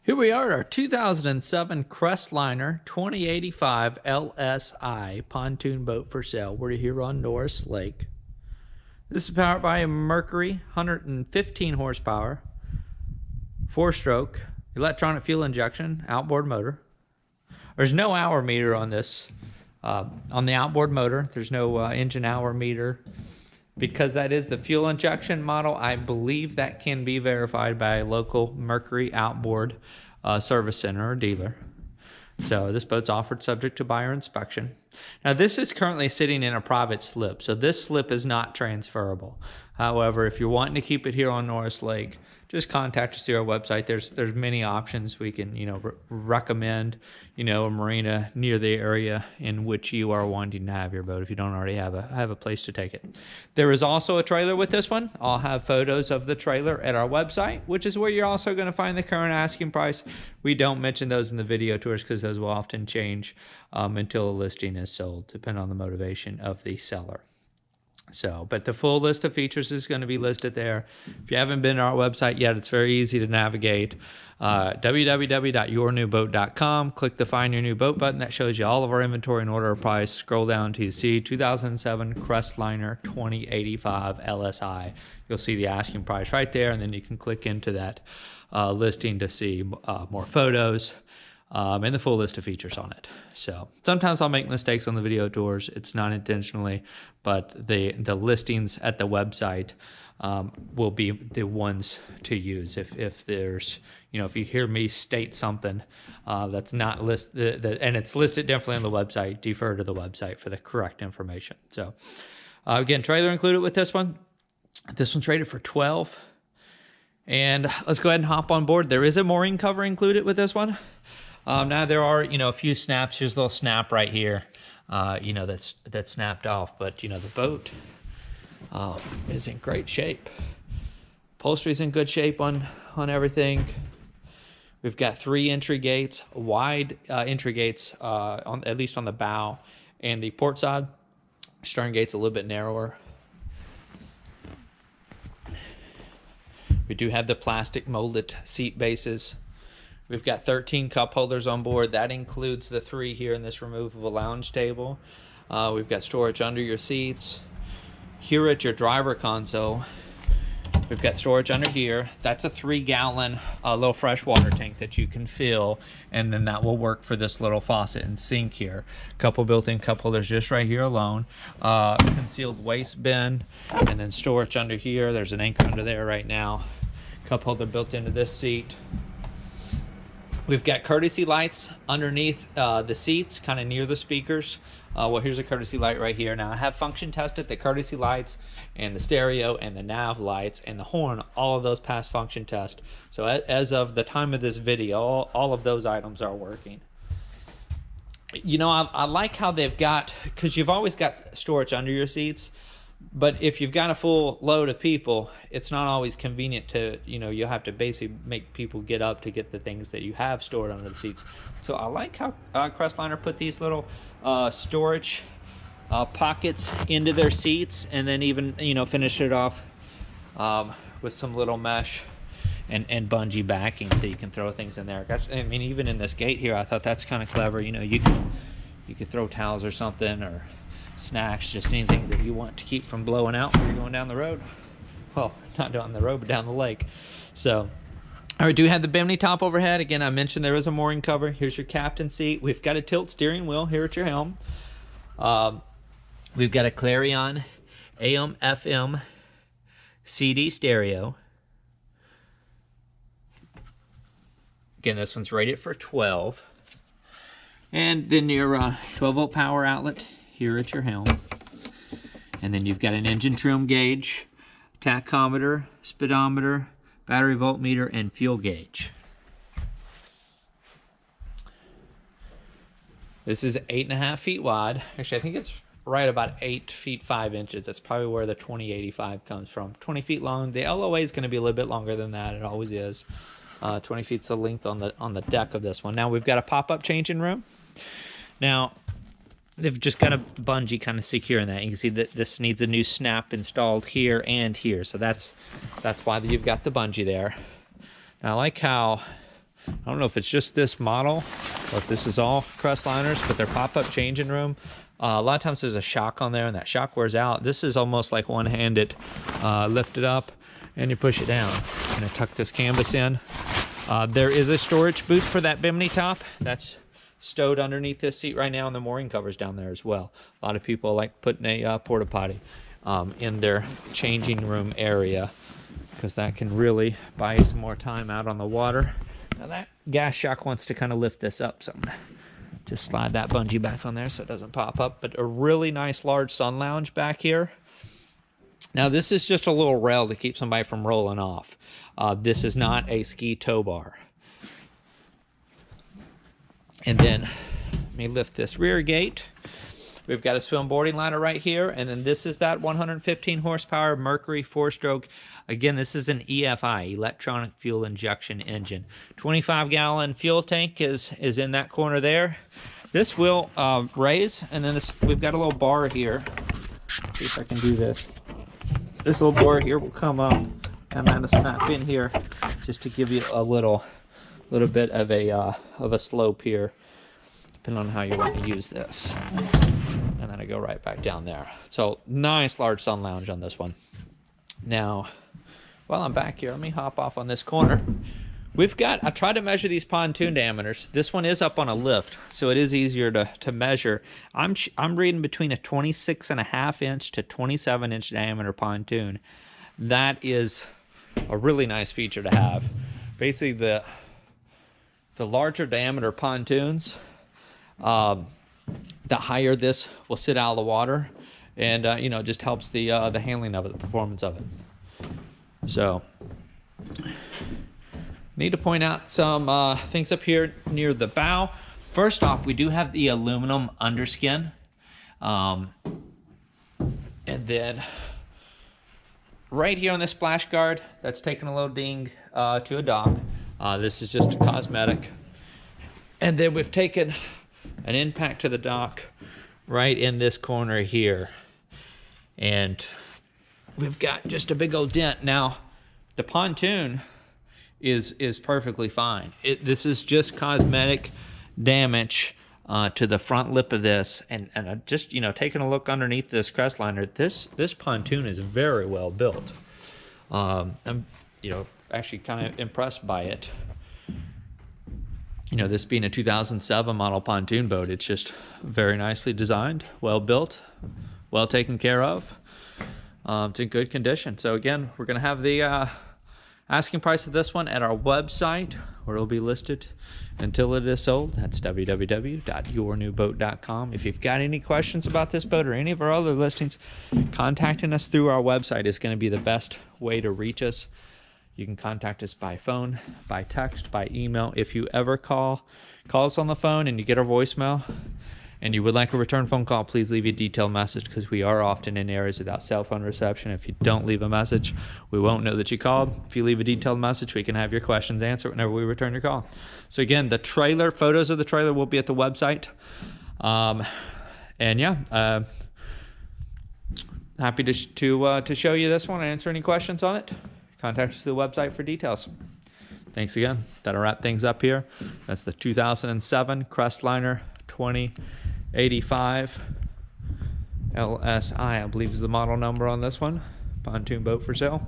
Here we are at our 2007 Crestliner 2085 LSi Pontoon boat for sale. We're here on Norris Lake. This is powered by a Mercury 115 horsepower, 4-stroke, electronic fuel injection, outboard motor. There's no hour meter on this. On the outboard motor, there's no engine hour meter. Because that is the fuel injection model, I believe that can be verified by a local Mercury outboard service center or dealer. So this boat's offered subject to buyer inspection. Now this is currently sitting in a private slip, so this slip is not transferable. However, if you're wanting to keep it here on Norris Lake, just contact us through our website. There's many options we can recommend a marina near the area in which you are wanting to have your boat if you don't already have a place to take it. There is also a trailer with this one. I'll have photos of the trailer at our website, which is where you're also going to find the current asking price. We don't mention those in the video tours because those will often change until a listing is sold, depending on the motivation of the seller. So, but the full list of features is going to be listed there. If you haven't been to our website yet, it's very easy to navigate. www.yournewboat.com. Click the Find Your New Boat button. That shows you all of our inventory and order price. Scroll down to you see 2007 Crestliner 2085 LSi. You'll see the asking price right there, and then you can click into that listing to see more photos. And the full list of features on it. So sometimes I'll make mistakes on the video tours. It's not intentionally, but the listings at the website will be the ones to use. If there's, if you hear me state something that's not listed, and it's listed differently on the website, defer to the website for the correct information. So again, trailer included with this one. This one's rated for 12. And let's go ahead and hop on board. There is a mooring cover included with this one. Now there are, a few snaps. Here's a little snap right here, that's snapped off. But, the boat is in great shape. Upholstery's in good shape on everything. We've got 3 entry gates, wide entry gates, at least on the bow and the port side. Stern gate's a little bit narrower. We do have the plastic molded seat bases. We've got 13 cup holders on board. That includes the 3 here in this removable lounge table. We've got storage under your seats. Here at your driver console, we've got storage under here. That's a 3-gallon little freshwater tank that you can fill, and then that will work for this little faucet and sink here. A couple built-in cup holders just right here alone. Concealed waste bin, and then storage under here. There's an anchor under there right now. Cup holder built into this seat. We've got courtesy lights underneath the seats, kind of near the speakers. Well, here's a courtesy light right here. Now, I have function tested the courtesy lights and the stereo and the nav lights and the horn. All of those pass function test. So as of the time of this video, all of those items are working. I like how they've got, because you've always got storage under your seats. But if you've got a full load of people, it's not always convenient to, you'll have to basically make people get up to get the things that you have stored under the seats. So I like how Crestliner put these little storage pockets into their seats, and then even, finish it off with some little mesh and bungee backing so you can throw things in there. I mean, even in this gate here, I thought that's kind of clever. You could throw towels or something, or snacks, just anything that you want to keep from blowing out when you're going down the road. Well, not down the road, but down the lake. So, all right, do have the Bimini top overhead. Again, I mentioned there is a mooring cover. Here's your captain seat. We've got a tilt steering wheel here at your helm. We've got a Clarion AM, FM, CD stereo. Again, this one's rated for 12. And then your 12-volt power outlet here at your helm. And then you've got an engine trim gauge, tachometer, speedometer, battery voltmeter, and fuel gauge. This is 8.5 feet wide. Actually, I think it's right about 8 feet 5 inches. That's probably where the 2085 comes from. 20 feet long. The LOA is going to be a little bit longer than that. It always is. 20 feet's the length on the deck of this one. Now we've got a pop-up changing room. Now, they've just got a bungee kind of securing that. You can see that this needs a new snap installed here and here. So that's why you've got the bungee there. Now, I like how I don't know if it's just this model or if this is all Crestliners, but they're pop-up changing room. A lot of times there's a shock on there, and that shock wears out. This is almost like one-handed. Lift it up, and you push it down. I'm gonna tuck this canvas in. There is a storage booth for that Bimini top. That's stowed underneath this seat right now, and the mooring cover's down there as well. A lot of people like putting a porta potty in their changing room area, because that can really buy you some more time out on the water. Now that gas shock wants to kind of lift this up, so I'm gonna just slide that bungee back on there so it doesn't pop up. But a really nice large sun lounge back here. Now this is just a little rail to keep somebody from rolling off. This is not a ski tow bar. And then let me lift this rear gate. We've got a swim boarding ladder right here, and then this is that 115 horsepower Mercury 4-stroke. Again, this is an EFI, electronic fuel injection engine. 25-gallon fuel tank is in that corner there. This will raise, and then we've got a little bar here. Let's see if I can do this. This little bar here will come up and then snap in here, just to give you a little bit of a slope here, depending on how you want to use this. And then I go right back down there. So nice large sun lounge on this one. Now, while I'm back here, let me hop off on this corner. I tried to measure these pontoon diameters. This one is up on a lift, so it is easier to measure. I'm reading between a 26.5 inch to 27 inch diameter pontoon. That is a really nice feature to have. Basically, the larger diameter pontoons, the higher this will sit out of the water, and you know, it just helps the handling of it, the performance of it. So, need to point out some things up here near the bow. First off, we do have the aluminum underskin, and then right here on this splash guard, that's taking a little ding to a dock. This is just a cosmetic, and then we've taken an impact to the dock right in this corner here, and we've got just a big old dent. Now the pontoon is perfectly fine. This is just cosmetic damage to the front lip of this, and just, you know, taking a look underneath this Crestliner, this pontoon is very well built. I'm, you know, actually kind of impressed by it. You know, this being a 2007 model pontoon boat, it's just very nicely designed, well built, well taken care of. It's in good condition. So again, we're going to have the asking price of this one at our website, where it'll be listed until it is sold. That's www.yournewboat.com. If you've got any questions about this boat or any of our other listings, contacting us through our website is going to be the best way to reach us. You can contact us by phone, by text, by email. If you ever call us on the phone and you get our voicemail and you would like a return phone call, please leave a detailed message, because we are often in areas without cell phone reception. If you don't leave a message, we won't know that you called. If you leave a detailed message, we can have your questions answered whenever we return your call. So again, the trailer, photos of the trailer will be at the website. And yeah, happy to show you this one and answer any questions on it. Contact us through the website for details. Thanks again. That'll wrap things up here. That's the 2007 Crestliner 2085 LSi, I believe is the model number on this one. Pontoon boat for sale.